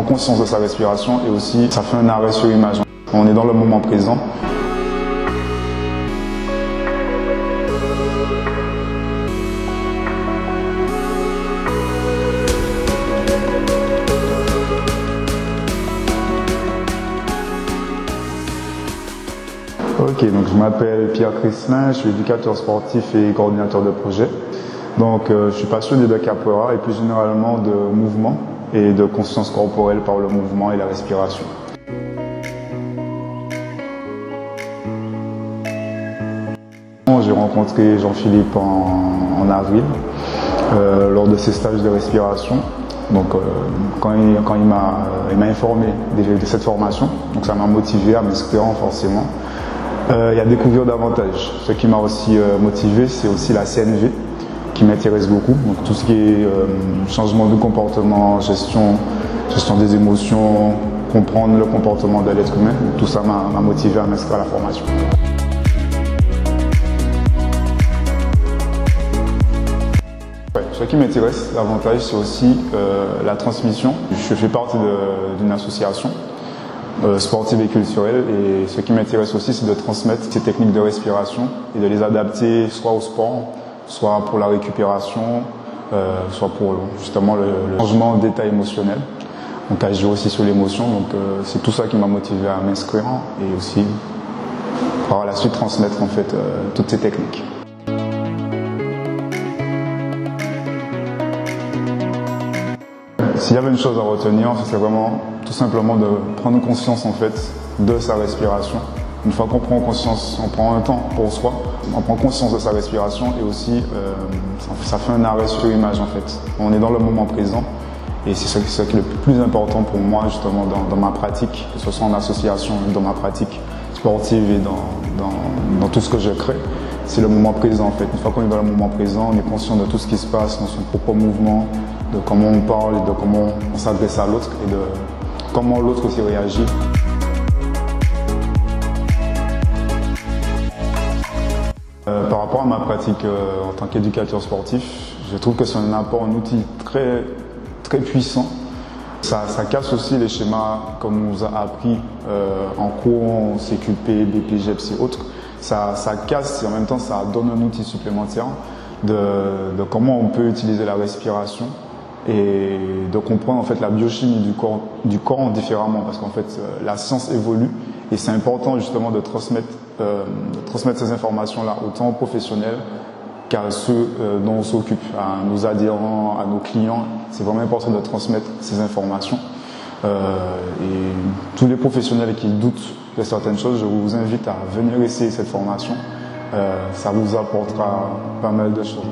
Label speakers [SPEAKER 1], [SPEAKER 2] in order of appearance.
[SPEAKER 1] prend conscience de sa respiration et aussi ça fait un arrêt sur image. On est dans le moment présent. Ok, donc je m'appelle Pierre Crislin, je suis éducateur sportif et coordinateur de projet. Donc je suis passionné de capoeira et plus généralement de mouvement et de conscience corporelle par le mouvement et la respiration. J'ai rencontré Jean-Philippe en avril lors de ses stages de respiration. Donc quand il m'a informé de cette formation, donc ça m'a motivé à m'inscrire forcément. Et à découvrir davantage. Ce qui m'a aussi motivé, c'est aussi la CNV qui m'intéresse beaucoup. Donc tout ce qui est changement de comportement, gestion des émotions, comprendre le comportement de l'être humain. Tout ça m'a motivé à m'inscrire à la formation. Ouais, ce qui m'intéresse davantage, c'est aussi la transmission. Je fais partie d'une association sportive et culturelle et ce qui m'intéresse aussi c'est de transmettre ces techniques de respiration et de les adapter soit au sport, soit pour la récupération, soit pour justement le changement d'état émotionnel. Donc agir aussi sur l'émotion, donc c'est tout ça qui m'a motivé à m'inscrire et aussi par la suite transmettre en fait toutes ces techniques. S'il y avait une chose à retenir, c'est vraiment tout simplement de prendre conscience en fait de sa respiration. Une fois qu'on prend conscience, on prend un temps pour soi, on prend conscience de sa respiration et aussi ça fait un arrêt sur image en fait. On est dans le moment présent et c'est ce qui est le plus important pour moi justement dans ma pratique, que ce soit en association, dans ma pratique sportive et dans tout ce que je crée. C'est le moment présent en fait. Une fois qu'on est dans le moment présent, on est conscient de tout ce qui se passe dans son propre mouvement, de comment on parle, et de comment on s'adresse à l'autre et de comment l'autre aussi réagit. Par rapport à ma pratique en tant qu'éducateur sportif, je trouve que c'est un apport, un outil très puissant. Ça casse aussi les schémas qu'on nous a appris en cours, CQP, BPGEPS et autres. Ça casse et en même temps ça donne un outil supplémentaire de comment on peut utiliser la respiration et de comprendre en fait la biochimie du corps différemment parce qu'en fait la science évolue et c'est important justement de transmettre ces informations-là autant aux professionnels qu'à ceux dont on s'occupe, à nos adhérents, à nos clients. C'est vraiment important de transmettre ces informations. Et tous les professionnels qui doutent de certaines choses, je vous invite à venir essayer cette formation. Ça vous apportera pas mal de choses.